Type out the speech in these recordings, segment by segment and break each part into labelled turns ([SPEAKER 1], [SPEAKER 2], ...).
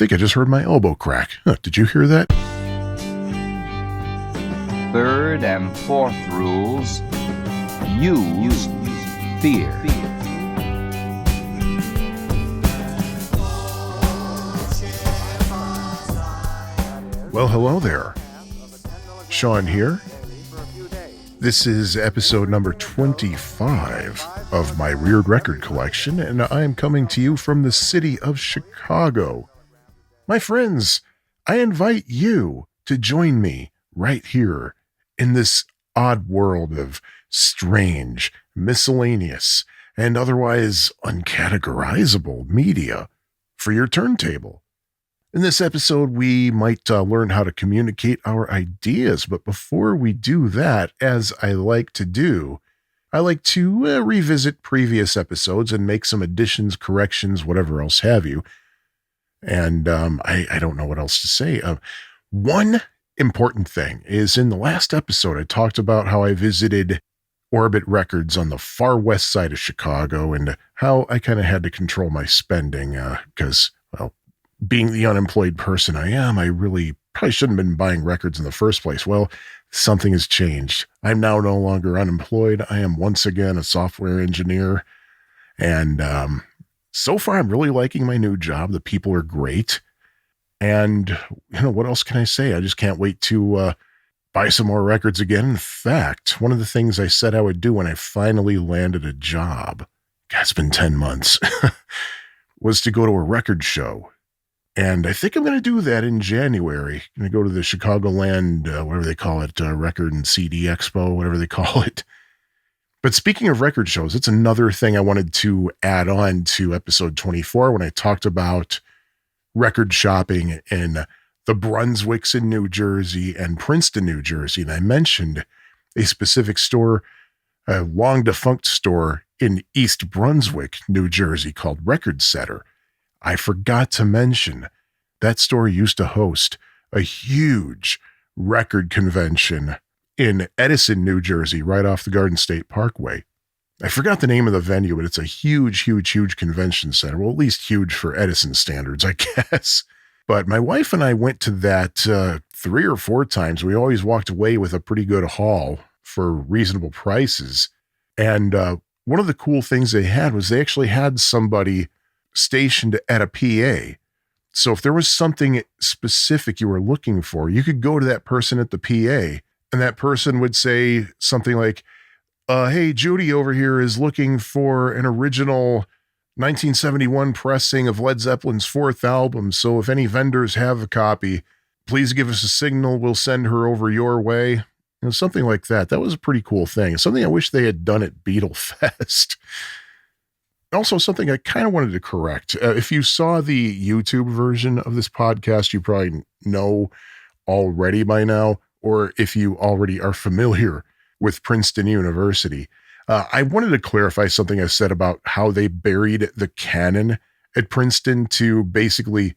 [SPEAKER 1] think I just heard my elbow crack. Huh, did you hear that?
[SPEAKER 2] Third and fourth rules. Use fear.
[SPEAKER 1] Well, hello there. Sean here. This is episode number 25 of my Weird Record Collection, and I am coming to you from the city of Chicago. My friends, I invite you to join me right here in this odd world of strange, miscellaneous, and otherwise uncategorizable media for your turntable. In this episode, we might learn how to communicate our ideas, but before we do that, as I like to do, I like to revisit previous episodes and make some additions, corrections, whatever else have you. And I don't know what else to say. One important thing is in the last episode, I talked about how I visited Orbit Records on the far west side of Chicago and how I kind of had to control my spending because, well, being the unemployed person I am, I really probably shouldn't have been buying records in the first place. Well, something has changed. I'm now no longer unemployed. I am once again a software engineer. And so far, I'm really liking my new job. The people are great. And, what else can I say? I just can't wait to buy some more records again. In fact, one of the things I said I would do when I finally landed a job, God, it's been 10 months, was to go to a record show. And I think I'm going to do that in January. I'm going to go to the Chicagoland, whatever they call it, Record and CD Expo, whatever they call it. But speaking of record shows, it's another thing I wanted to add on to episode 24 when I talked about record shopping in the Brunswicks in New Jersey and Princeton, New Jersey. And I mentioned a specific store, a long defunct store in East Brunswick, New Jersey called Record Setter. I forgot to mention that store used to host a huge record convention in Edison, New Jersey, right off the Garden State Parkway. I forgot the name of the venue, but it's a huge convention center. Well, at least huge for Edison standards, I guess. But my wife and I went to that 3 or 4 times. We always walked away with a pretty good haul for reasonable prices. And one of the cool things they had was they actually had somebody stationed at a PA. So if there was something specific you were looking for, you could go to that person at the PA and that person would say something like, hey, Judy over here is looking for an original 1971 pressing of Led Zeppelin's 4th album. So if any vendors have a copy, please give us a signal. We'll send her over your way. Something like that. That was a pretty cool thing. Something I wish they had done at Beatle Fest. Also, something I kind of wanted to correct. If you saw the YouTube version of this podcast, you probably know already by now, or if you already are familiar with Princeton University. I wanted to clarify something I said about how they buried the canon at Princeton to basically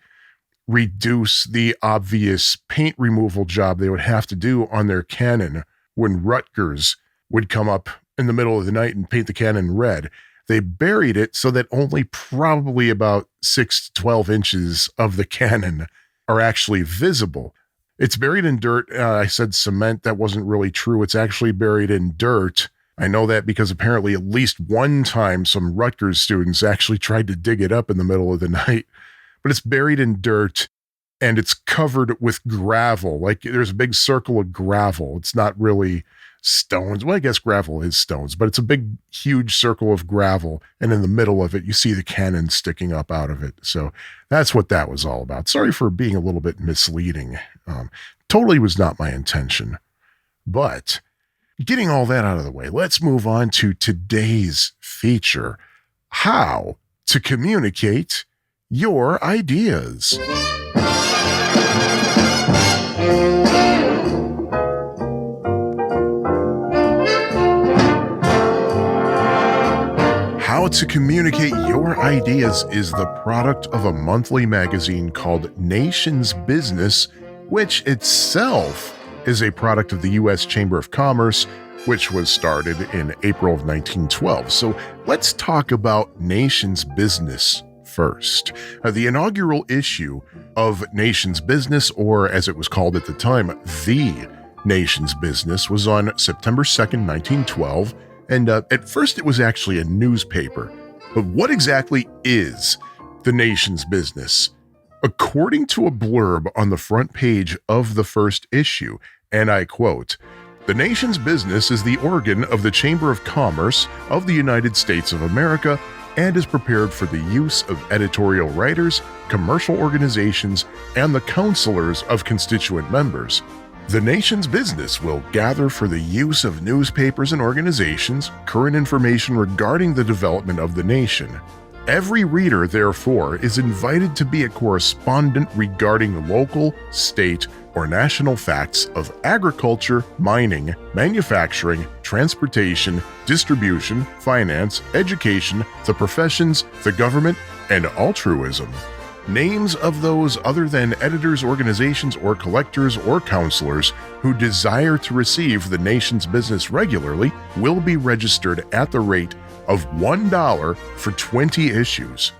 [SPEAKER 1] reduce the obvious paint removal job they would have to do on their canon when Rutgers would come up in the middle of the night and paint the canon red. They buried it so that only probably about 6 to 12 inches of the cannon are actually visible. It's buried in dirt. I said cement. That wasn't really true. It's actually buried in dirt. I know that because apparently at least one time some Rutgers students actually tried to dig it up in the middle of the night. But it's buried in dirt and it's covered with gravel. Like there's a big circle of gravel. It's not really stones. Well, I guess gravel is stones, but it's a big, huge circle of gravel. And in the middle of it, you see the cannon sticking up out of it. So that's what that was all about. Sorry for being a little bit misleading. Totally was not my intention. But getting all that out of the way, let's move on to today's feature, how to communicate your ideas. How to Communicate Your Ideas is the product of a monthly magazine called Nation's Business, which itself is a product of the U.S. Chamber of Commerce, which was started in April of 1912. So let's talk about Nation's Business 21st. The inaugural issue of Nation's Business, or as it was called at the time, The Nation's Business, was on September 2nd, 1912, and at first it was actually a newspaper. But what exactly is The Nation's Business? According to a blurb on the front page of the first issue, and I quote, "The Nation's Business is the organ of the Chamber of Commerce of the United States of America and is prepared for the use of editorial writers, commercial organizations, and the counselors of constituent members. The Nation's Business will gather for the use of newspapers and organizations current information regarding the development of the nation. Every reader, therefore, is invited to be a correspondent regarding local, state, or national facts of agriculture, mining, manufacturing, transportation, distribution, finance, education, the professions, the government, and altruism. Names of those other than editors, organizations, or collectors or counselors who desire to receive the Nation's Business regularly will be registered at the rate of $1 for 20 issues."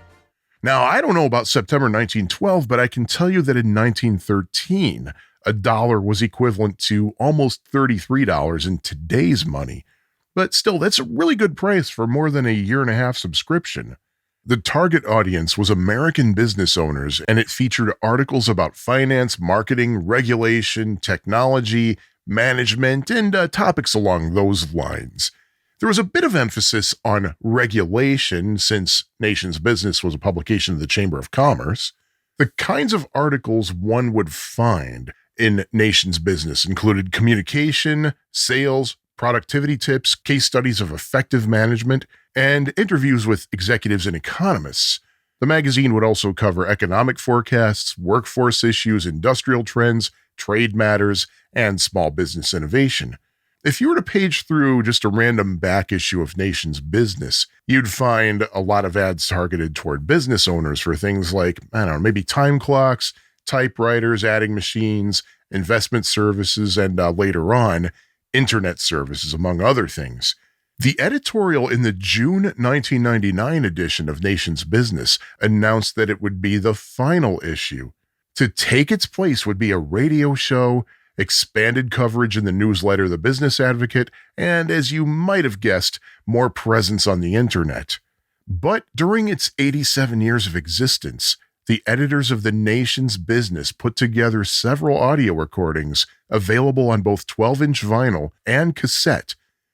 [SPEAKER 1] Now, I don't know about September 1912, but I can tell you that in 1913, $1 was equivalent to almost $33 in today's money. But still, that's a really good price for more than a year-and-a-half subscription. The target audience was American business owners, and it featured articles about finance, marketing, regulation, technology, management, and topics along those lines. There was a bit of emphasis on regulation since Nation's Business was a publication of the Chamber of Commerce. The kinds of articles one would find in Nation's Business included communication, sales, productivity tips, case studies of effective management, and interviews with executives and economists. The magazine would also cover economic forecasts, workforce issues, industrial trends, trade matters, and small business innovation. If you were to page through just a random back issue of Nation's Business, you'd find a lot of ads targeted toward business owners for things like, I don't know, maybe time clocks, typewriters, adding machines, investment services, and later on, internet services, among other things. The editorial in the June 1999 edition of Nation's Business announced that it would be the final issue. To take its place would be a radio show, expanded coverage in the newsletter The Business Advocate, and, as you might have guessed, more presence on the internet. But during its 87 years of existence, the editors of the Nation's Business put together several audio recordings available on both 12-inch vinyl and cassette.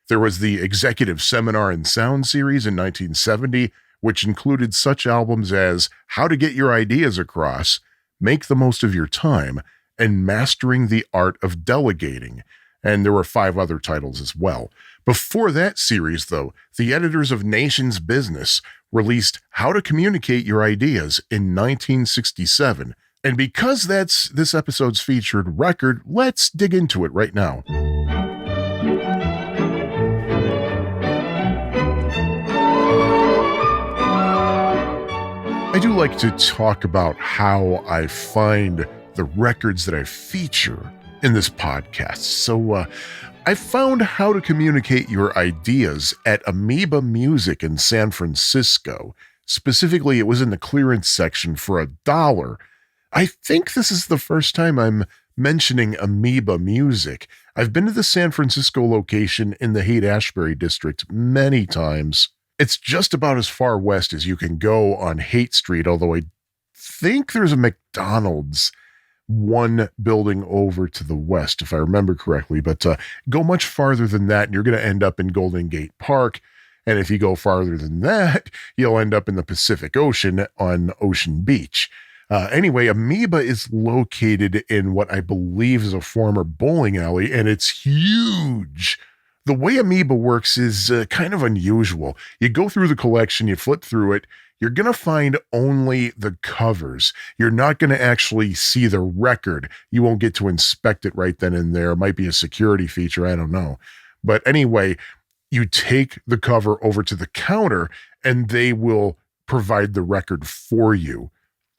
[SPEAKER 1] There was the Executive Seminar and Sound series in 1970, which included such albums as How to Get Your Ideas Across, Make the Most of Your Time, and Mastering the Art of Delegating. And there were 5 other titles as well. Before that series, though, the editors of Nation's Business released How to Communicate Your Ideas in 1967. And because that's this episode's featured record, let's dig into it right now. I do like to talk about how I find the records that I feature in this podcast. So I found How to Communicate Your Ideas at Amoeba Music in San Francisco. Specifically, it was in the clearance section for $1. I think this is the first time I'm mentioning Amoeba Music. I've been to the San Francisco location in the Haight-Ashbury district many times. It's just about as far west as you can go on Haight Street, although I think there's a McDonald's one building over to the west, if I remember correctly. But go much farther than that, and you're going to end up in Golden Gate Park. And if you go farther than that, you'll end up in the Pacific Ocean on Ocean Beach. Anyway, Amoeba is located in what I believe is a former bowling alley, and it's huge. The way Amoeba works is kind of unusual. You go through the collection, you flip through it, you're going to find only the covers. You're not going to actually see the record. You won't get to inspect it right then and there. It might be a security feature, I don't know. But anyway, you take the cover over to the counter and they will provide the record for you.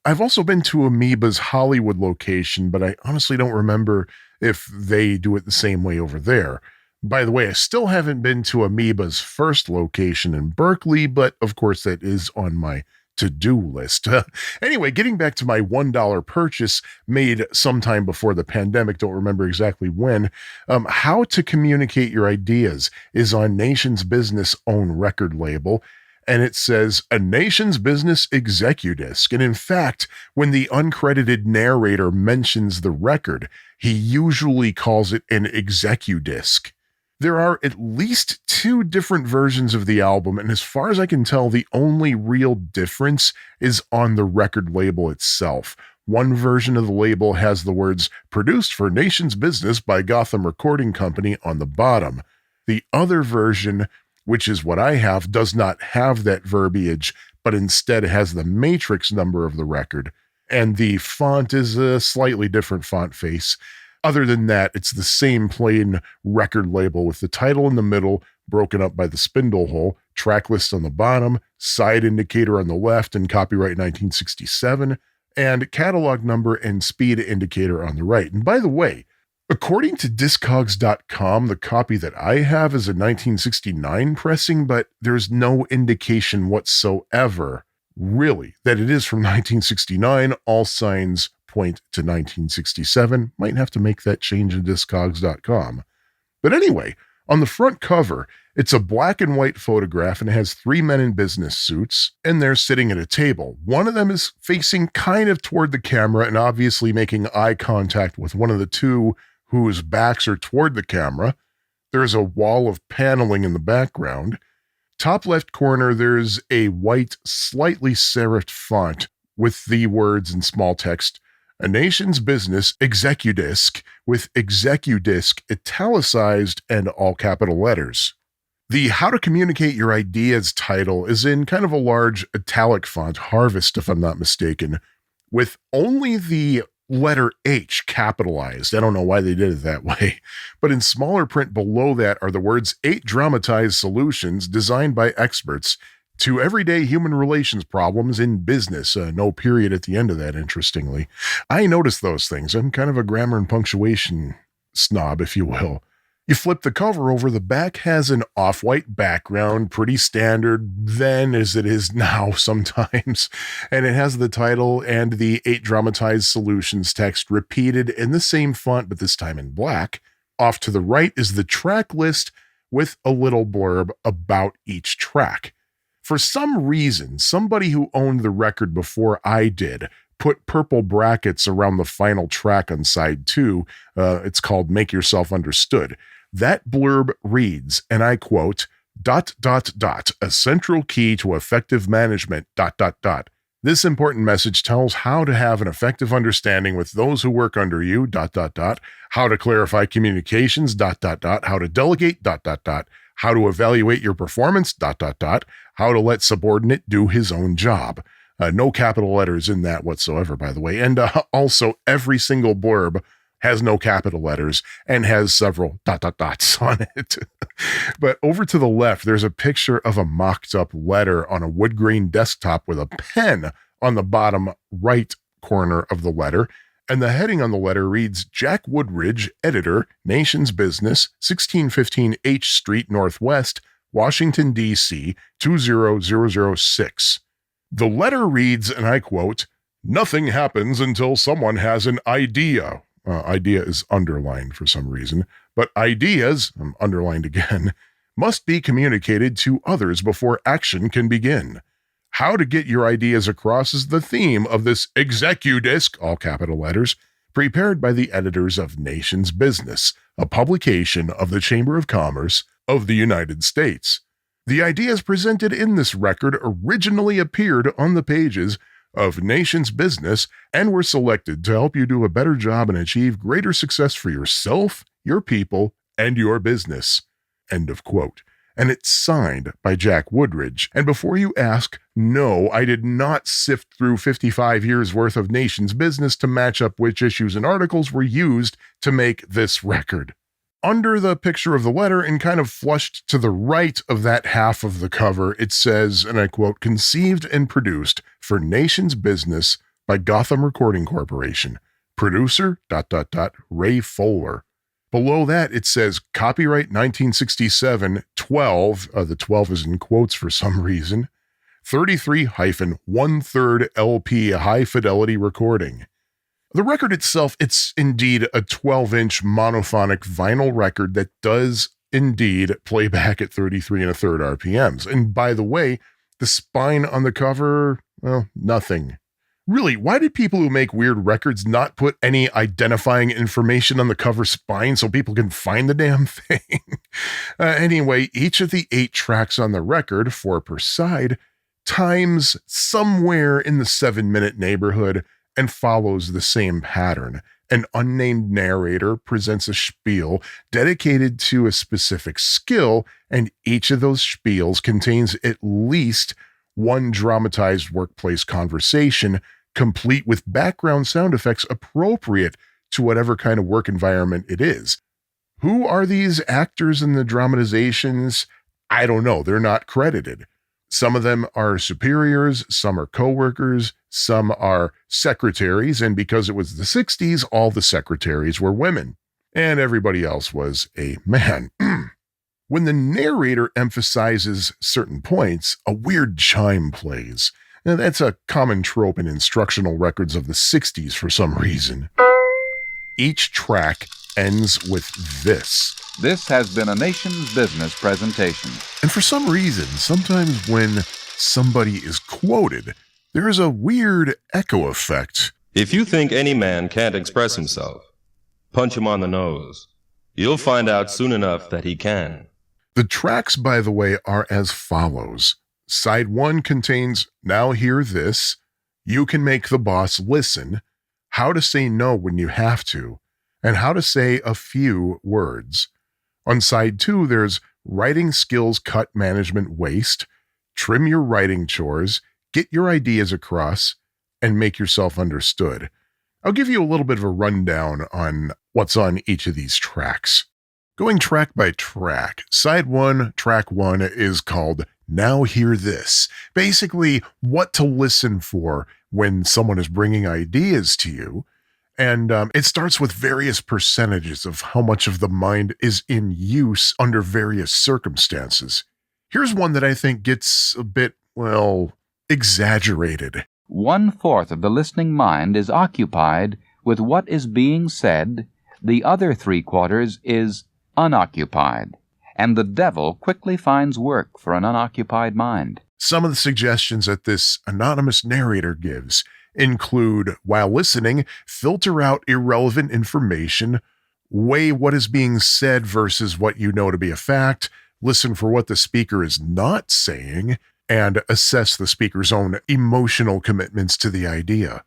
[SPEAKER 1] I've also been to Amoeba's Hollywood location, but I honestly don't remember if they do it the same way over there. By the way, I still haven't been to Amoeba's first location in Berkeley, but of course that is on my to-do list. Anyway, getting back to my $1 purchase made sometime before the pandemic, don't remember exactly when. How to Communicate Your Ideas is on Nation's Business' own record label, and it says a Nation's Business Execudisc. And in fact, when the uncredited narrator mentions the record, he usually calls it an Execudisc. There are at least 2 different versions of the album, and as far as I can tell, the only real difference is on the record label itself. One version of the label has the words, "Produced for Nation's Business by Gotham Recording Company" on the bottom. The other version, which is what I have, does not have that verbiage, but instead has the matrix number of the record, and the font is a slightly different font face. Other than that, it's the same plain record label with the title in the middle, broken up by the spindle hole, track list on the bottom, side indicator on the left, and copyright 1967, and catalog number and speed indicator on the right. And by the way, according to Discogs.com, the copy that I have is a 1969 pressing, but there's no indication whatsoever, really, that it is from 1969. All signs point to 1967. Might have to make that change in Discogs.com. But anyway, on the front cover, it's a black and white photograph, and it has 3 men in business suits, and they're sitting at a table. One of them is facing kind of toward the camera and obviously making eye contact with one of the 2 whose backs are toward the camera. There's a wall of paneling in the background. Top left corner, there's a white, slightly serifed font with the words in small text, "A Nation's Business Execudisc," with Execudisc italicized and all capital letters. The How to Communicate Your Ideas title is in kind of a large italic font, Harvest if I'm not mistaken, with only the letter H capitalized. I don't know why they did it that way. But in smaller print below that are the words 8 dramatized solutions designed by experts to everyday human relations problems in business. No period at the end of that, interestingly. I noticed those things. I'm kind of a grammar and punctuation snob, if you will. You flip the cover over, the back has an off-white background, pretty standard then as it is now sometimes, and it has the title and the 8 dramatized solutions text repeated in the same font, but this time in black. Off to the right is the track list with a little blurb about each track. For some reason, somebody who owned the record before I did put purple brackets around the final track on side 2. It's called Make Yourself Understood. That blurb reads, and I quote, ... a central key to effective management, ... This important message tells how to have an effective understanding with those who work under you, ... how to clarify communications, ... how to delegate, ... how to evaluate your performance, ... how to let subordinate do his own job. No capital letters in that whatsoever, by the way. And also, every single blurb has no capital letters and has several ... on it. But over to the left, there's a picture of a mocked up letter on a wood grain desktop with a pen on the bottom right corner of the letter. And the heading on the letter reads, Jack Woodridge, editor, Nation's Business, 1615 H Street Northwest, Washington, D.C., 20006. The letter reads, and I quote, "Nothing happens until someone has an idea." Idea is underlined for some reason, but ideas, underlined again, must be communicated to others before action can begin. How to get your ideas across is the theme of this Execudisc, all capital letters, prepared by the editors of Nation's Business, a publication of the Chamber of Commerce of the United States. The ideas presented in this record originally appeared on the pages of Nation's Business and were selected to help you do a better job and achieve greater success for yourself, your people, and your business. End of quote. And it's signed by Jack Woodridge. And before you ask, no, I did not sift through 55 years worth of Nation's Business to match up which issues and articles were used to make this record. Under the picture of the letter and kind of flushed to the right of that half of the cover, it says, and I quote, "Conceived and produced for Nation's Business by Gotham Recording Corporation. Producer, ... Ray Fowler." Below that, it says, copyright 1967, 12, the 12 is in quotes for some reason, 33-1/3 LP high-fidelity recording. The record itself, it's indeed a 12-inch monophonic vinyl record that does indeed play back at 33 1/3 RPMs. And by the way, the spine on the cover, well, nothing. Really, why did people who make weird records not put any identifying information on the cover spine so people can find the damn thing? Anyway, each of the 8 tracks on the record, 4 per side, times somewhere in the 7-minute neighborhood and follows the same pattern. An unnamed narrator presents a spiel dedicated to a specific skill, and each of those spiels contains at least one dramatized workplace conversation, complete with background sound effects appropriate to whatever kind of work environment it is. Who are these actors in the dramatizations? I don't know. They're not credited. Some of them are superiors, some are coworkers, some are secretaries, and because it was the 60s, all the secretaries were women, and everybody else was a man. When the narrator emphasizes certain points, a weird chime plays. Now, that's a common trope in instructional records of the 60s for some reason. Each track ends with this.
[SPEAKER 2] This has been a Nation's Business presentation.
[SPEAKER 1] And for some reason, sometimes when somebody is quoted, there is a weird echo effect.
[SPEAKER 3] If you think any man can't express himself, punch him on the nose. You'll find out soon enough that he can.
[SPEAKER 1] The tracks, by the way, are as follows. Side 1 contains Now Hear This, You Can Make the Boss Listen, How to Say No When You Have to, and How to Say a Few Words. On side 2, there's Writing Skills Cut Management Waste, Trim Your Writing Chores, Get Your Ideas Across, and Make Yourself Understood. I'll give you a little bit of a rundown on what's on each of these tracks. Going track by track, side 1, track 1 is called Now Hear This. Basically, what to listen for when someone is bringing ideas to you. And it starts with various percentages of how much of the mind is in use under various circumstances. Here's one that I think gets a bit, well, exaggerated.
[SPEAKER 2] 1/4 of the listening mind is occupied with what is being said. The other 3/4 is unoccupied, and the devil quickly finds work for an unoccupied mind.
[SPEAKER 1] Some of the suggestions that this anonymous narrator gives include, while listening, filter out irrelevant information, weigh what is being said versus what you know to be a fact, listen for what the speaker is not saying, and assess the speaker's own emotional commitments to the idea.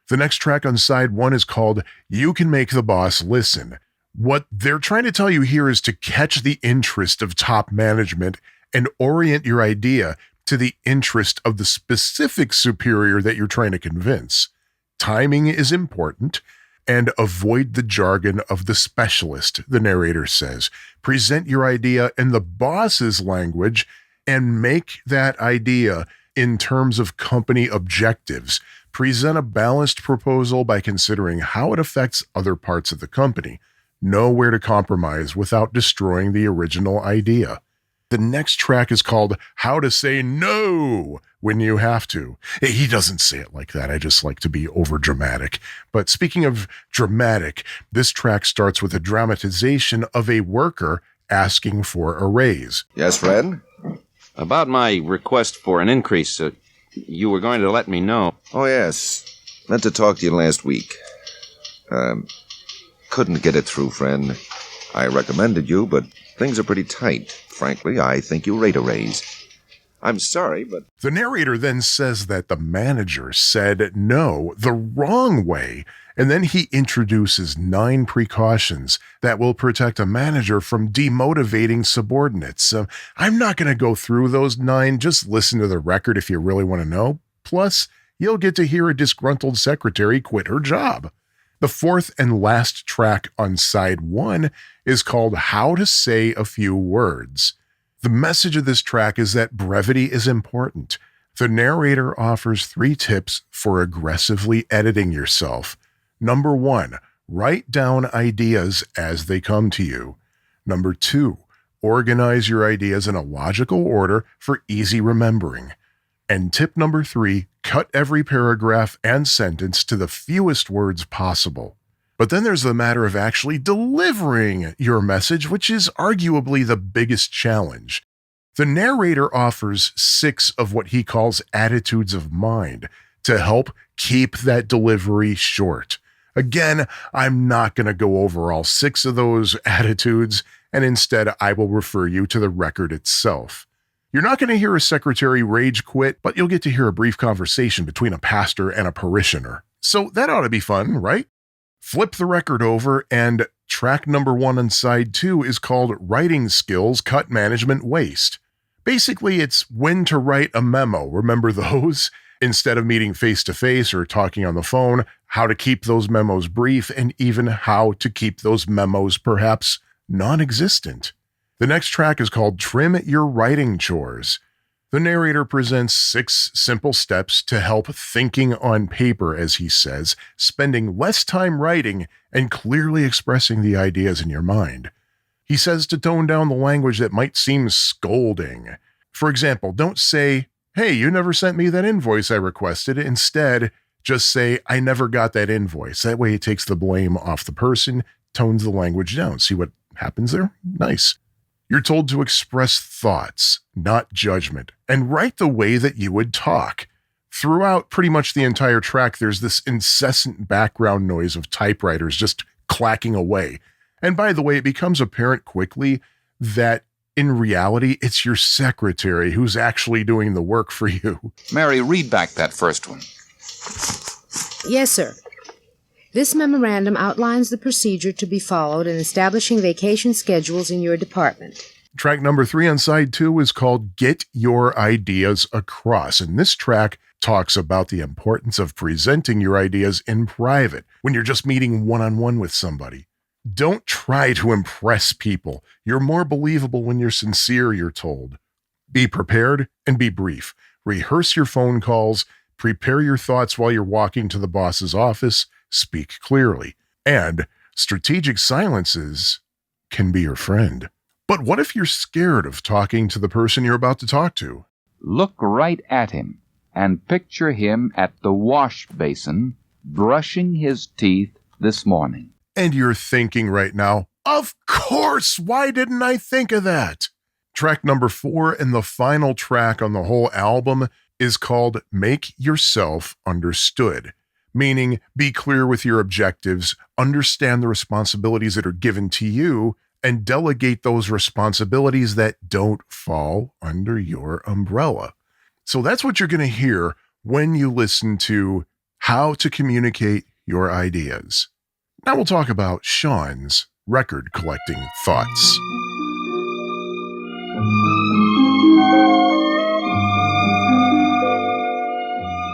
[SPEAKER 1] The next track on side 1 is called You Can Make the Boss Listen. What they're trying to tell you here is to catch the interest of top management and orient your idea to the interest of the specific superior that you're trying to convince. Timing is important, and avoid the jargon of the specialist, the narrator says. Present your idea in the boss's language and make that idea in terms of company objectives. Present a balanced proposal by considering how it affects other parts of the company. Know where to compromise without destroying the original idea. The next track is called How to Say No When You Have to. He doesn't say it like that. I just like to be overdramatic. But speaking of dramatic, this track starts with a dramatization of a worker asking for a raise.
[SPEAKER 4] Yes, Fred?
[SPEAKER 5] About my request for an increase, you were going to let me know.
[SPEAKER 4] Oh, yes. Meant to talk to you last week. Couldn't get it through, friend. I recommended you, but things are pretty tight. Frankly, I think you rate a raise. I'm sorry, but...
[SPEAKER 1] The narrator then says that the manager said no the wrong way, and then he introduces 9 precautions that will protect a manager from demotivating subordinates. I'm not going to go through those 9. Just listen to the record if you really want to know. Plus, you'll get to hear a disgruntled secretary quit her job. The 4th and last track on side 1 is called How to Say a Few Words. The message of this track is that brevity is important. The narrator offers 3 tips for aggressively editing yourself. Number 1, write down ideas as they come to you. Number 2, organize your ideas in a logical order for easy remembering. And tip number 3, cut every paragraph and sentence to the fewest words possible. But then there's the matter of actually delivering your message, which is arguably the biggest challenge. The narrator offers 6 of what he calls attitudes of mind to help keep that delivery short. Again, I'm not going to go over all 6 of those attitudes, and instead I will refer you to the record itself. You're not going to hear a secretary rage quit, but you'll get to hear a brief conversation between a pastor and a parishioner. So that ought to be fun, right? Flip the record over, and track number 1 on side 2 is called Writing Skills Cut Management Waste. Basically, it's when to write a memo. Remember those? Instead of meeting face-to-face or talking on the phone, how to keep those memos brief, and even how to keep those memos perhaps non-existent. The next track is called Trim Your Writing Chores. The narrator presents 6 simple steps to help thinking on paper, as he says, spending less time writing and clearly expressing the ideas in your mind. He says to tone down the language that might seem scolding. For example, don't say, "Hey, you never sent me that invoice I requested." Instead, just say, "I never got that invoice." That way it takes the blame off the person, tones the language down. See what happens there? Nice. You're told to express thoughts, not judgment, and write the way that you would talk. Throughout pretty much the entire track, there's this incessant background noise of typewriters just clacking away. And by the way, it becomes apparent quickly that in reality, it's your secretary who's actually doing the work for you.
[SPEAKER 2] Mary, read back that first one.
[SPEAKER 6] Yes, sir. This memorandum outlines the procedure to be followed in establishing vacation schedules in your department.
[SPEAKER 1] Track number 3 on side 2 is called Get Your Ideas Across. And this track talks about the importance of presenting your ideas in private when you're just meeting one-on-one with somebody. Don't try to impress people. You're more believable when you're sincere, you're told. Be prepared and be brief. Rehearse your phone calls. Prepare your thoughts while you're walking to the boss's office. Speak clearly. And strategic silences can be your friend. But what if you're scared of talking to the person you're about to talk to?
[SPEAKER 2] Look right at him and picture him at the wash basin brushing his teeth this morning.
[SPEAKER 1] And you're thinking right now, of course, why didn't I think of that? Track number 4 and the final track on the whole album is called Make Yourself Understood, meaning be clear with your objectives, understand the responsibilities that are given to you, and delegate those responsibilities that don't fall under your umbrella. So that's what you're going to hear when you listen to How to Communicate Your Ideas. Now we'll talk about Sean's record collecting thoughts.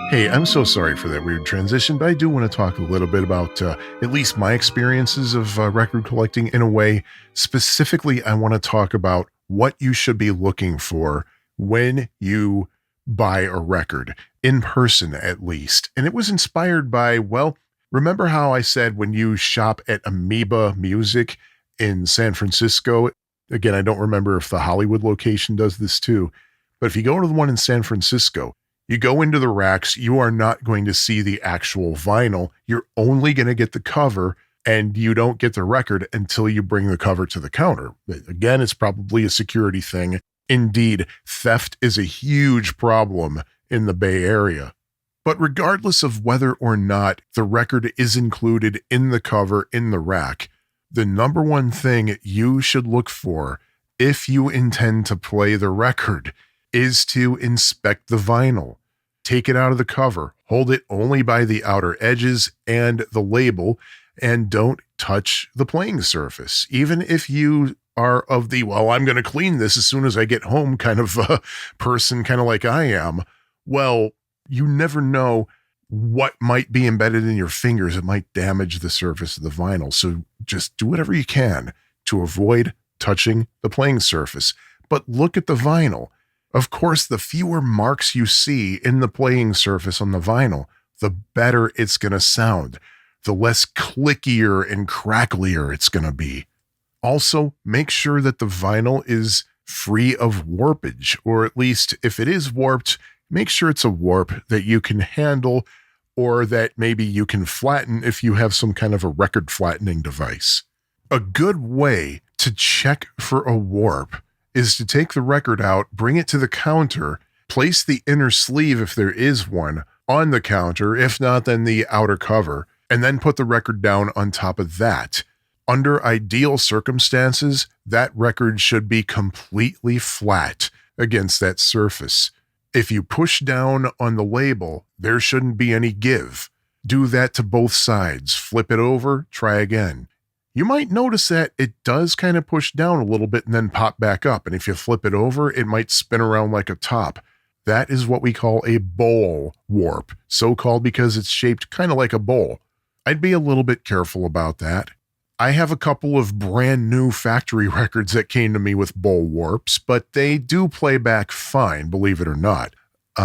[SPEAKER 1] Hey, I'm so sorry for that weird transition, but I do want to talk a little bit about at least my experiences of record collecting in a way. Specifically, I want to talk about what you should be looking for when you buy a record, in person at least. And it was inspired by, well, remember how I said when you shop at Amoeba Music in San Francisco, again, I don't remember if the Hollywood location does this too, but if you go to the one in San Francisco, you go into the racks, you are not going to see the actual vinyl. You're only going to get the cover, and you don't get the record until you bring the cover to the counter. Again, it's probably a security thing. Indeed, theft is a huge problem in the Bay Area. But regardless of whether or not the record is included in the cover in the rack, the number one thing you should look for if you intend to play the record is to inspect the vinyl. Take it out of the cover, hold it only by the outer edges and the label, and don't touch the playing surface. Even if you are of the, well, I'm going to clean this as soon as I get home kind of person, kind of like I am, well, you never know what might be embedded in your fingers. It might damage the surface of the vinyl. So just do whatever you can to avoid touching the playing surface. But look at the vinyl. Of course, the fewer marks you see in the playing surface on the vinyl, the better it's going to sound, the less clickier and cracklier it's going to be. Also, make sure that the vinyl is free of warpage, or at least if it is warped, make sure it's a warp that you can handle or that maybe you can flatten if you have some kind of a record flattening device. A good way to check for a warp is to take the record out, bring it to the counter, place the inner sleeve, if there is one, on the counter, if not, then the outer cover, and then put the record down on top of that. Under ideal circumstances, that record should be completely flat against that surface. If you push down on the label, there shouldn't be any give. Do that to both sides. Flip it over, try again. You might notice that it does kind of push down a little bit and then pop back up. And if you flip it over, it might spin around like a top. That is what we call a bowl warp, so called because it's shaped kind of like a bowl. I'd be a little bit careful about that. I have a couple of brand new factory records that came to me with bowl warps, but they do play back fine, believe it or not.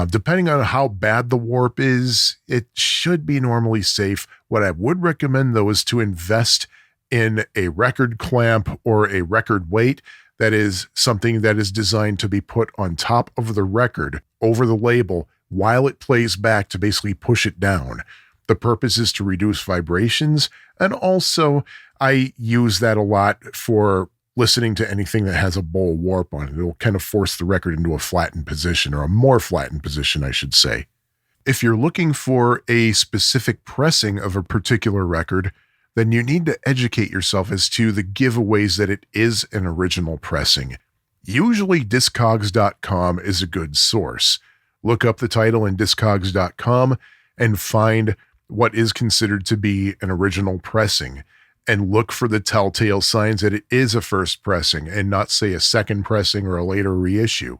[SPEAKER 1] Depending on how bad the warp is, it should be normally safe. What I would recommend, though, is to invest in a record clamp or a record weight that is something that is designed to be put on top of the record over the label while it plays back to basically push it down. The purpose is to reduce vibrations, and also I use that a lot for listening to anything that has a bowl warp on it. It'll kind of force the record into a flattened position, or a more flattened position, I should say. If you're looking for a specific pressing of a particular record, then you need to educate yourself as to the giveaways that it is an original pressing. Usually Discogs.com is a good source. Look up the title in Discogs.com and find what is considered to be an original pressing, and look for the telltale signs that it is a first pressing and not, say, a second pressing or a later reissue.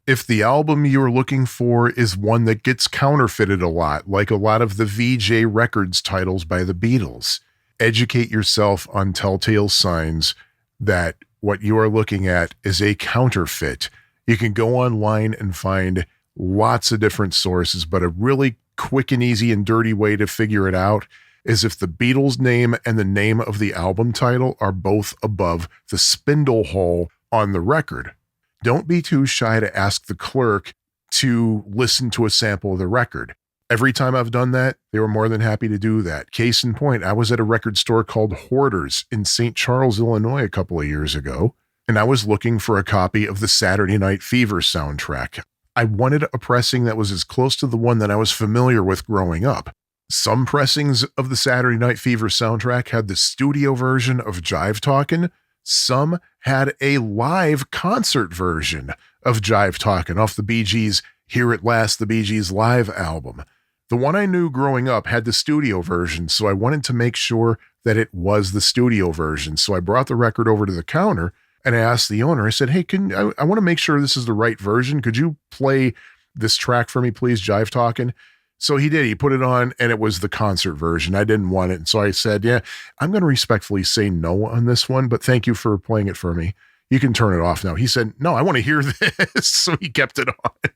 [SPEAKER 1] If the album you're looking for is one that gets counterfeited a lot, like a lot of the VJ Records titles by the Beatles, educate yourself on telltale signs that what you are looking at is a counterfeit. You can go online and find lots of different sources, but a really quick and easy and dirty way to figure it out is if the Beatles name and the name of the album title are both above the spindle hole on the record. Don't be too shy to ask the clerk to listen to a sample of the record. Every time I've done that, they were more than happy to do that. Case in point, I was at a record store called Hoarders in St. Charles, Illinois a couple of years ago, and I was looking for a copy of the Saturday Night Fever soundtrack. I wanted a pressing that was as close to the one that I was familiar with growing up. Some pressings of the Saturday Night Fever soundtrack had the studio version of Jive Talkin'. Some had a live concert version of Jive Talkin' off the Bee Gees' Here at Last, the Bee Gees live album. The one I knew growing up had the studio version, so I wanted to make sure that it was the studio version. So I brought the record over to the counter and I asked the owner, I said, hey, I want to make sure this is the right version. Could you play this track for me, please, Jive Talkin'? So he did. He put it on, and it was the concert version. I didn't want it. And so I said, yeah, I'm going to respectfully say no on this one, but thank you for playing it for me. You can turn it off now. He said, no, I want to hear this. So he kept it on.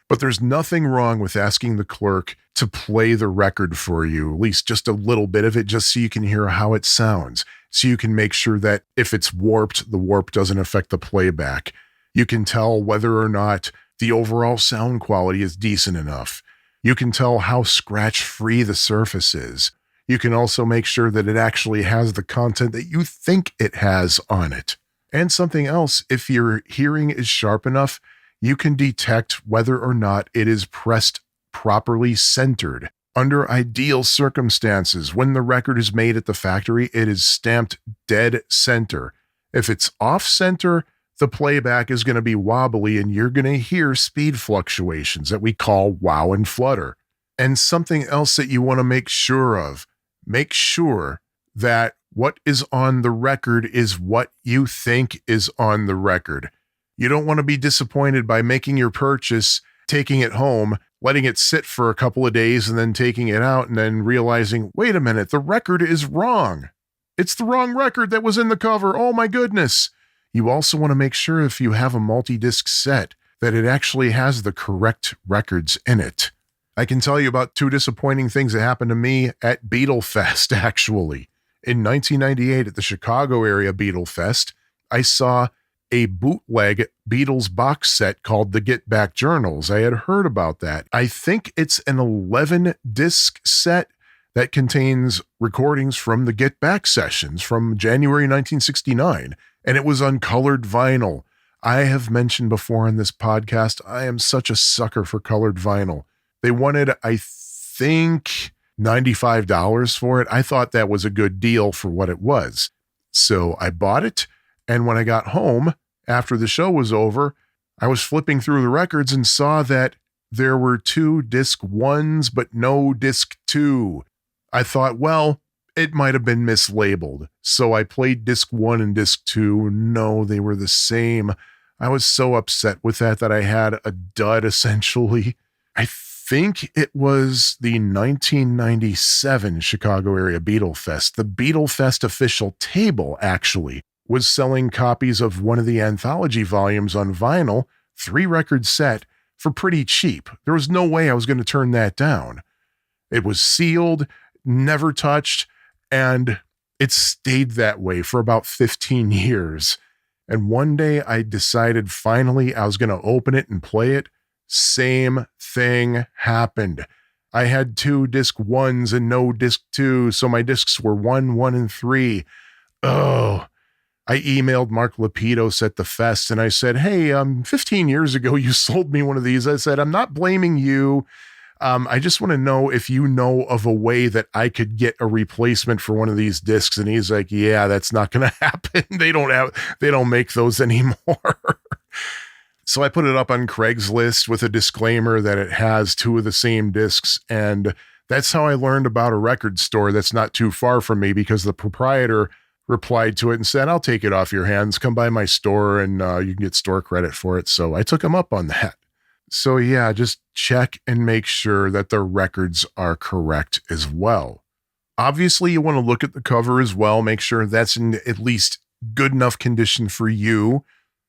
[SPEAKER 1] But there's nothing wrong with asking the clerk to play the record for you, at least just a little bit of it, just so you can hear how it sounds. So you can make sure that if it's warped, the warp doesn't affect the playback. You can tell whether or not the overall sound quality is decent enough. You can tell how scratch-free the surface is. You can also make sure that it actually has the content that you think it has on it. And something else, if your hearing is sharp enough, you can detect whether or not it is pressed properly centered. Under ideal circumstances, when the record is made at the factory, it is stamped dead center. If it's off center, the playback is going to be wobbly and you're going to hear speed fluctuations that we call wow and flutter. And something else that you want to make sure of, make sure that what is on the record is what you think is on the record. You don't want to be disappointed by making your purchase, taking it home, letting it sit for a couple of days and then taking it out and then realizing, wait a minute, the record is wrong. It's the wrong record that was in the cover. Oh my goodness. You also want to make sure if you have a multi-disc set that it actually has the correct records in it. I can tell you about 2 disappointing things that happened to me at Beatlefest, actually. In 1998 at the Chicago area Beatlefest, I saw a bootleg Beatles box set called the Get Back Journals. I had heard about that. I think it's an 11-disc set that contains recordings from the Get Back sessions from January 1969, and it was on colored vinyl. I have mentioned before on this podcast, I am such a sucker for colored vinyl. They wanted, I think, $95 for it. I thought that was a good deal for what it was. So I bought it, and when I got home, after the show was over, I was flipping through the records and saw that there were 2 disc 1s, but no disc 2. I thought, well, it might have been mislabeled. So I played disc 1 and disc 2. No, they were the same. I was so upset with that I had a dud, essentially. I think it was the 1997 Chicago area Beatle Fest. The Beatle Fest official table, actually, was selling copies of one of the anthology volumes on vinyl, 3-record set, for pretty cheap. There was no way I was going to turn that down. It was sealed, never touched, and it stayed that way for about 15 years. And one day I decided finally I was going to open it and play it. Same thing happened. I had 2 disc 1s and no disc 2, so my discs were 1, 1, and 3. Oh, I emailed Mark Lapidus at the fest and I said, hey, 15 years ago, you sold me one of these. I said, I'm not blaming you. I just want to know if you know of a way that I could get a replacement for one of these discs. And he's like, yeah, that's not going to happen. They don't make those anymore. So I put it up on Craigslist with a disclaimer that it has 2 of the same discs. And that's how I learned about a record store that's not too far from me, because the proprietor replied to it and said, I'll take it off your hands. Come by my store and you can get store credit for it. So I took him up on that. So yeah, just check and make sure that the records are correct as well. Obviously, you want to look at the cover as well. Make sure that's in at least good enough condition for you.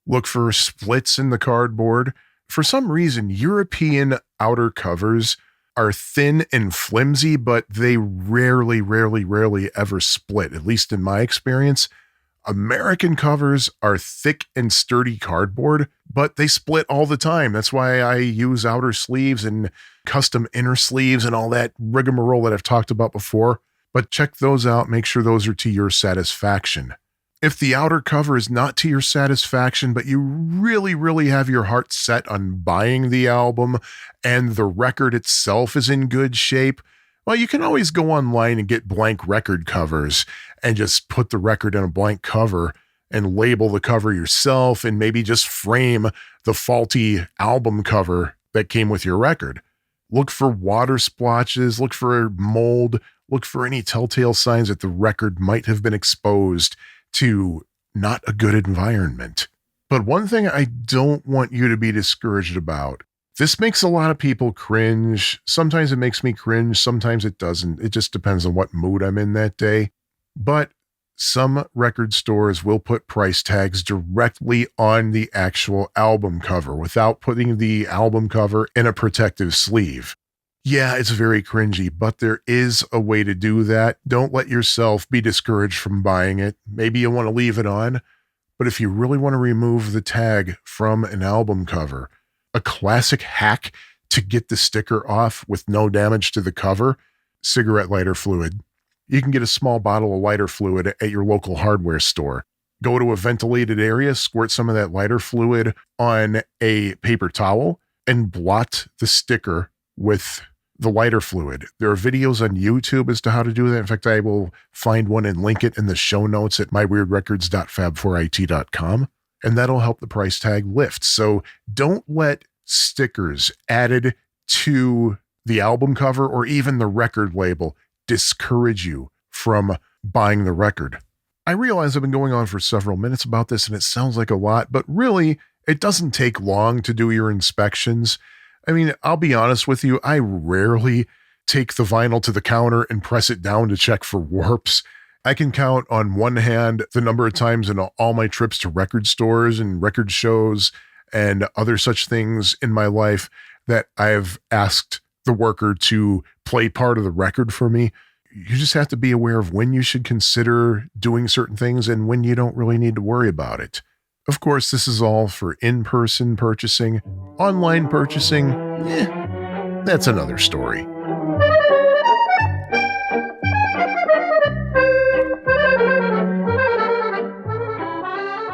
[SPEAKER 1] Look for splits in the cardboard. For some reason, European outer covers are thin and flimsy, but they rarely ever split, at least in my experience. American covers are thick and sturdy cardboard, but they split all the time. That's why I use outer sleeves and custom inner sleeves and all that rigmarole that I've talked about before. But check those out. Make sure those are to your satisfaction. If the outer cover is not to your satisfaction, but you really have your heart set on buying the album and the record itself is in good shape, well, you can always go online and get blank record covers and just put the record in a blank cover and label the cover yourself and maybe just frame the faulty album cover that came with your record. Look for water splotches, look for mold, look for any telltale signs that the record might have been exposed to not a good environment. But one thing I don't want you to be discouraged about, this makes a lot of people cringe. Sometimes it makes me cringe, sometimes it doesn't. It just depends on what mood I'm in that day. But some record stores will put price tags directly on the actual album cover without putting the album cover in a protective sleeve. Yeah, it's very cringy, but there is a way to do that. Don't let yourself be discouraged from buying it. Maybe you want to leave it on, but if you really want to remove the tag from an album cover, a classic hack to get the sticker off with no damage to the cover, cigarette lighter fluid. You can get a small bottle of lighter fluid at your local hardware store. Go to a ventilated area, squirt some of that lighter fluid on a paper towel, and blot the sticker with the lighter fluid. There are videos on YouTube as to how to do that. In fact, I will find one and link it in the show notes at myweirdrecords.fab4it.com, and that'll help the price tag lift. So don't let stickers added to the album cover or even the record label discourage you from buying the record. I realize I've been going on for several minutes about this and it sounds like a lot, but really it doesn't take long to do your inspections. I mean, I'll be honest with you, I rarely take the vinyl to the counter and press it down to check for warps. I can count on one hand the number of times in all my trips to record stores and record shows and other such things in my life that I've asked the worker to play part of the record for me. You just have to be aware of when you should consider doing certain things and when you don't really need to worry about it. Of course, this is all for in-person purchasing. Online purchasing, that's another story.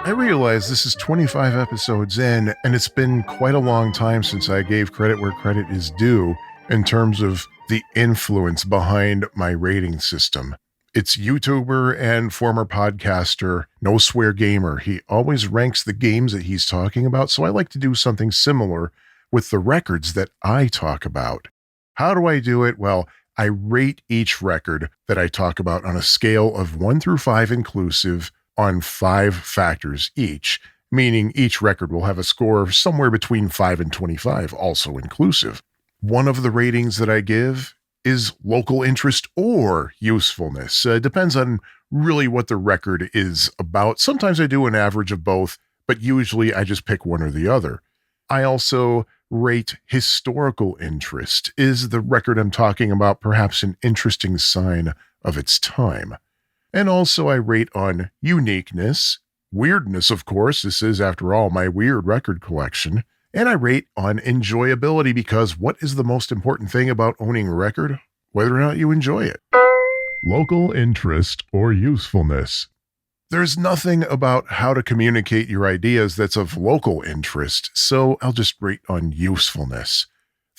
[SPEAKER 1] I realize this is 25 episodes in, and it's been quite a long time since I gave credit where credit is due in terms of the influence behind my rating system. It's YouTuber and former podcaster No Swear Gamer. He always ranks the games that he's talking about, so I like to do something similar with the records that I talk about. How do I do it? Well, I rate each record that I talk about on a scale of 1 through 5 inclusive on 5 factors each, meaning each record will have a score of somewhere between 5 and 25, also inclusive. One of the ratings that I give is local interest or usefulness. Depends on really what the record is about. Sometimes I do an average of both, but usually I just pick one or the other. I also rate historical interest. Is the record I'm talking about perhaps an interesting sign of its time? And also I rate on uniqueness, weirdness, of course. This is, after all, my weird record collection. And I rate on enjoyability, because what is the most important thing about owning a record? Whether or not you enjoy it. Local interest or usefulness. There's nothing about how to communicate your ideas that's of local interest, so I'll just rate on usefulness.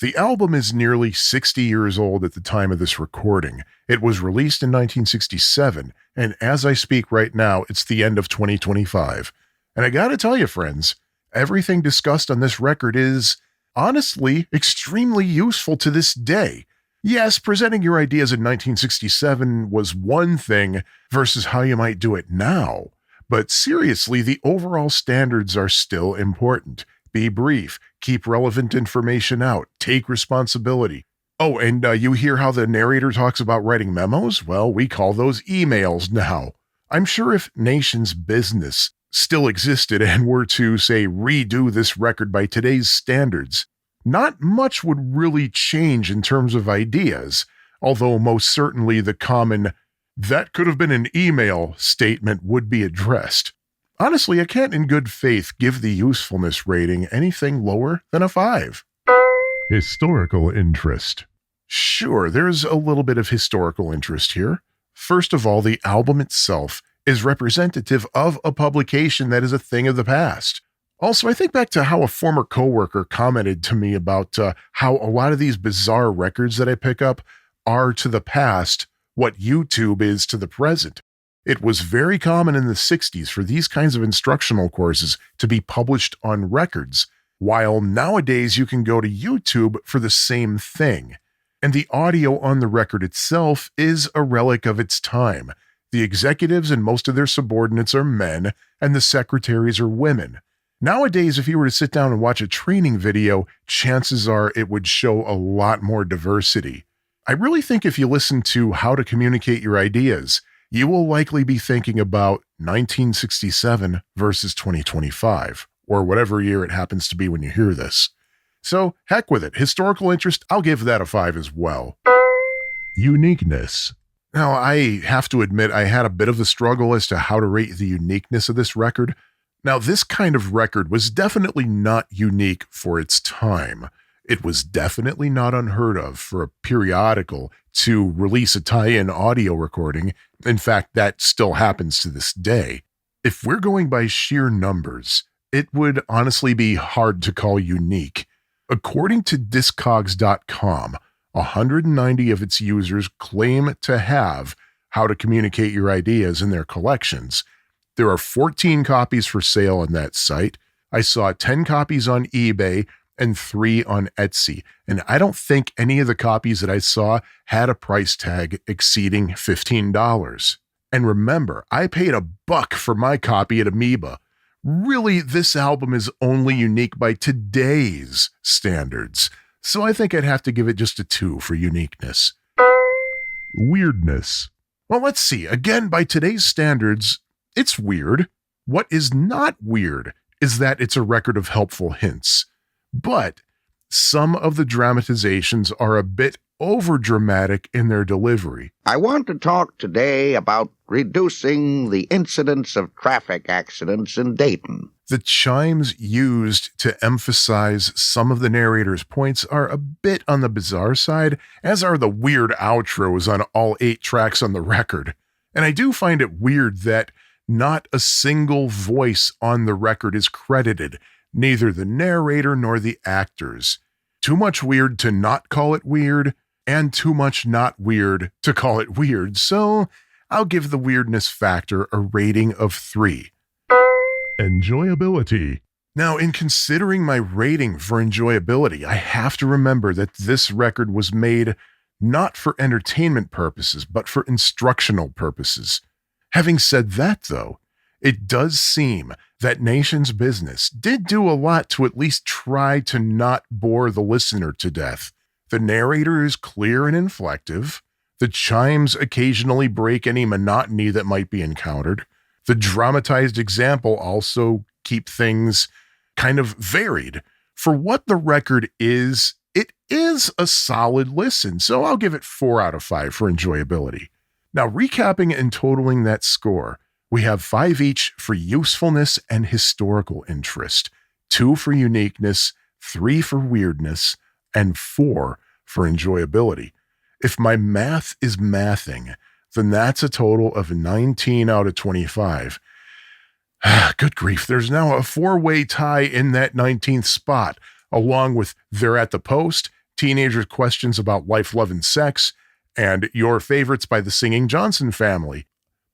[SPEAKER 1] The album is nearly 60 years old at the time of this recording. It was released in 1967, and as I speak right now, it's the end of 2025. And I gotta tell you, friends, everything discussed on this record is, honestly, extremely useful to this day. Yes, presenting your ideas in 1967 was one thing versus how you might do it now. But seriously, the overall standards are still important. Be brief, keep relevant information out, take responsibility. Oh, and you hear how the narrator talks about writing memos? Well, we call those emails now. I'm sure if Nation's Business still existed and were to, say, redo this record by today's standards, not much would really change in terms of ideas, although most certainly the common, "that could have been an email" statement would be addressed. Honestly, I can't in good faith give the usefulness rating anything lower than a 5. Historical interest. Sure, there's a little bit of historical interest here. First of all, the album itself is representative of a publication that is a thing of the past. Also, I think back to how a former coworker commented to me about how a lot of these bizarre records that I pick up are to the past what YouTube is to the present. It was very common in the 60s for these kinds of instructional courses to be published on records, while nowadays you can go to YouTube for the same thing. And the audio on the record itself is a relic of its time. The executives and most of their subordinates are men, and the secretaries are women. Nowadays, if you were to sit down and watch a training video, chances are it would show a lot more diversity. I really think if you listen to How to Communicate Your Ideas, you will likely be thinking about 1967 versus 2025, or whatever year it happens to be when you hear this. So, heck with it. Historical interest, I'll give that a 5 as well. Uniqueness. Now, I have to admit I had a bit of a struggle as to how to rate the uniqueness of this record. Now, this kind of record was definitely not unique for its time. It was definitely not unheard of for a periodical to release a tie-in audio recording. In fact, that still happens to this day. If we're going by sheer numbers, it would honestly be hard to call unique. According to Discogs.com, 190 of its users claim to have How to Communicate Your Ideas in their collections. There are 14 copies for sale on that site. I saw 10 copies on eBay and 3 on Etsy, and I don't think any of the copies that I saw had a price tag exceeding $15. And remember, I paid $1 for my copy at Amoeba. Really, this album is only unique by today's standards, so I think I'd have to give it just a 2 for uniqueness. Weirdness. Well, let's see. Again, by today's standards, it's weird. What is not weird is that it's a record of helpful hints. But some of the dramatizations are a bit overdramatic in their delivery.
[SPEAKER 7] I want to talk today about reducing the incidence of traffic accidents in Dayton.
[SPEAKER 1] The chimes used to emphasize some of the narrator's points are a bit on the bizarre side, as are the weird outros on all 8 tracks on the record. And I do find it weird that not a single voice on the record is credited, neither the narrator nor the actors. Too much weird to not call it weird, and too much not weird to call it weird, so I'll give the weirdness factor a rating of 3. Enjoyability. Now, in considering my rating for enjoyability, I have to remember that this record was made not for entertainment purposes, but for instructional purposes. Having said that, though, it does seem that Nation's Business did do a lot to at least try to not bore the listener to death. The narrator is clear and inflective. The chimes occasionally break any monotony that might be encountered. The dramatized example also keep things kind of varied. For what the record is, it is a solid listen, so I'll give it 4 out of 5 for enjoyability. Now, recapping and totaling that score, we have 5 each for usefulness and historical interest, 2 for uniqueness, 3 for weirdness, and 4 for enjoyability. If my math is mathing, then that's a total of 19 out of 25. Good grief, there's now a 4-way tie in that 19th spot, along with They're at the Post, Teenagers' Questions About Life, Love, and Sex, and Your Favorites by the Singing Johnson Family.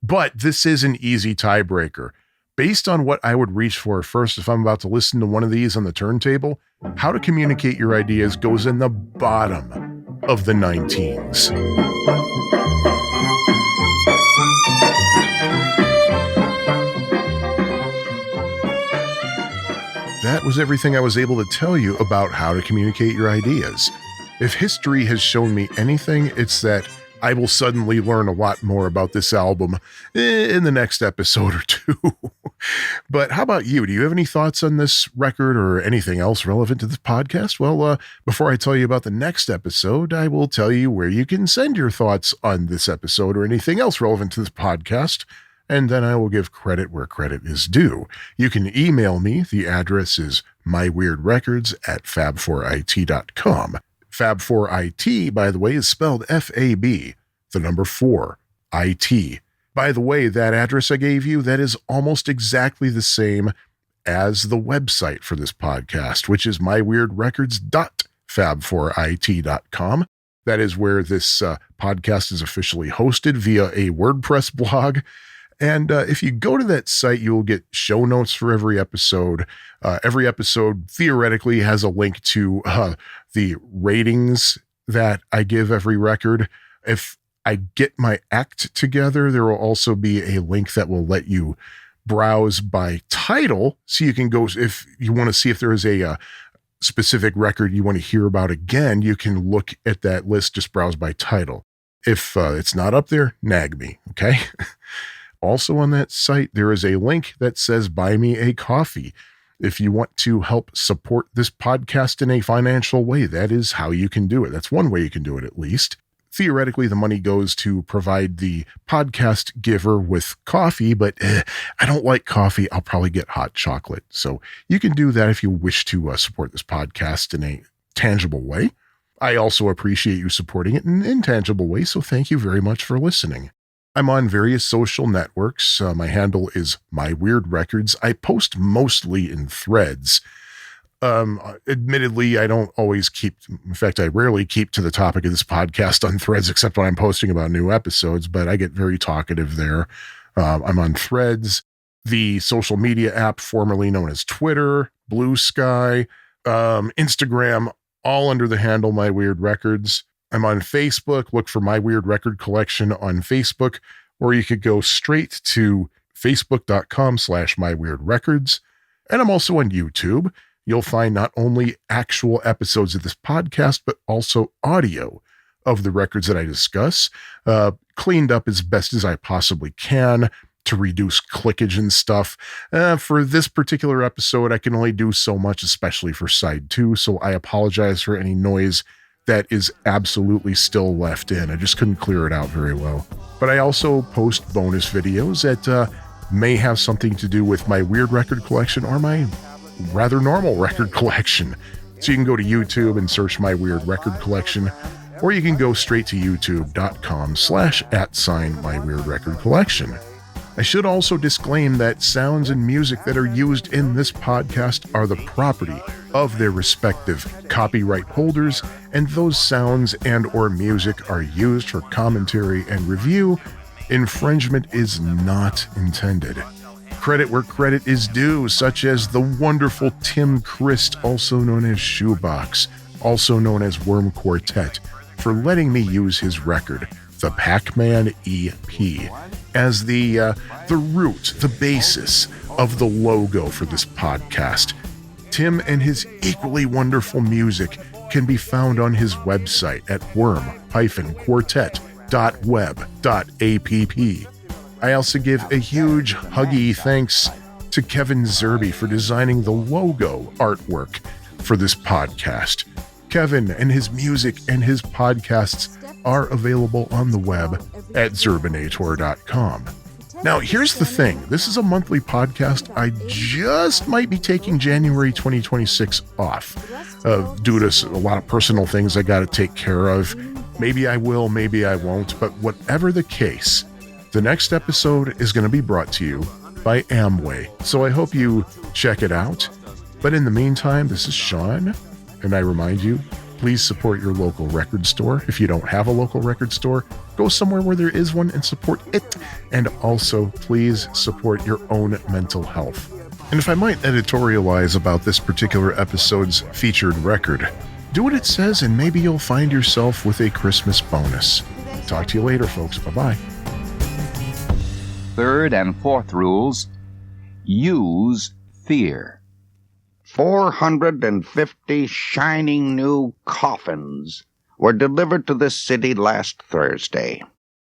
[SPEAKER 1] But this is an easy tiebreaker. Based on what I would reach for first if I'm about to listen to one of these on the turntable, How to Communicate Your Ideas goes in the bottom of the 19s. That was everything I was able to tell you about How to Communicate Your Ideas. If history has shown me anything, it's that I will suddenly learn a lot more about this album in the next episode or 2. But how about you? Do you have any thoughts on this record or anything else relevant to this podcast? Well, before I tell you about the next episode, I will tell you where you can send your thoughts on this episode or anything else relevant to this podcast. And then I will give credit where credit is due. You can email me. The address is myweirdrecords@fab4it.com. Fab4IT, by the way, is spelled F-A-B, the number 4, I-T. By the way, that address I gave you, that is almost exactly the same as the website for this podcast, which is myweirdrecords.fab4it.com. That is where this podcast is officially hosted via a WordPress blog. And if you go to that site, you will get show notes for every episode. Every episode theoretically has a link to the ratings that I give every record. If I get my act together, there will also be a link that will let you browse by title. So you can go, if you want to see if there is a specific record you want to hear about again, you can look at that list, just browse by title. If it's not up there, nag me, okay? Also on that site, there is a link that says buy me a coffee. If you want to help support this podcast in a financial way, that is how you can do it. That's one way you can do it, at least. Theoretically, the money goes to provide the podcast giver with coffee, but I don't like coffee. I'll probably get hot chocolate. So you can do that if you wish to support this podcast in a tangible way. I also appreciate you supporting it in an intangible way, so thank you very much for listening. I'm on various social networks. My handle is myweirdrecords. I post mostly in Threads. Admittedly, I don't always in fact, I rarely keep to the topic of this podcast on Threads, except when I'm posting about new episodes, but I get very talkative there. I'm on Threads, the social media app formerly known as Twitter, Blue Sky, Instagram, all under the handle My Weird Records. I'm on Facebook. Look for My Weird Record Collection on Facebook, or you could go straight to facebook.com/myweirdrecords. And I'm also on YouTube. You'll find not only actual episodes of this podcast, but also audio of the records that I discuss, cleaned up as best as I possibly can to reduce clickage and stuff. For this particular episode, I can only do so much, especially for side 2, so I apologize for any noise that is absolutely still left in. I just couldn't clear it out very well. But I also post bonus videos at may have something to do with my weird record collection or my rather normal record collection. So you can go to YouTube and search my weird record collection, or you can go straight to youtube.com/@myweirdrecordcollection. I should also disclaim that sounds and music that are used in this podcast are the property of their respective copyright holders, and those sounds and or music are used for commentary and review. Infringement is not intended. Credit where credit is due, such as the wonderful Tim Christ, also known as Shoebox, also known as Worm Quartet, for letting me use his record, the Pac-Man EP, as the root, the basis of the logo for this podcast. Tim and his equally wonderful music can be found on his website at worm-quartet.web.app. I also give a huge huggy thanks to Kevin Zerby for designing the logo artwork for this podcast. Kevin and his music and his podcasts are available on the web at zerbinator.com. Now, here's the thing. This is a monthly podcast. I just might be taking January 2026 off due to a lot of personal things I got to take care of. Maybe I will, maybe I won't, but whatever the case, the next episode is going to be brought to you by Amway. So I hope you check it out. But in the meantime, this is Sean, and I remind you, please support your local record store. If you don't have a local record store, go somewhere where there is one and support it. And also, please support your own mental health. And if I might editorialize about this particular episode's featured record, do what it says and maybe you'll find yourself with a Christmas bonus. Talk to you later, folks. Bye-bye.
[SPEAKER 2] Third and fourth rules: use fear.
[SPEAKER 7] 450 shining new coffins were delivered to this city last Thursday.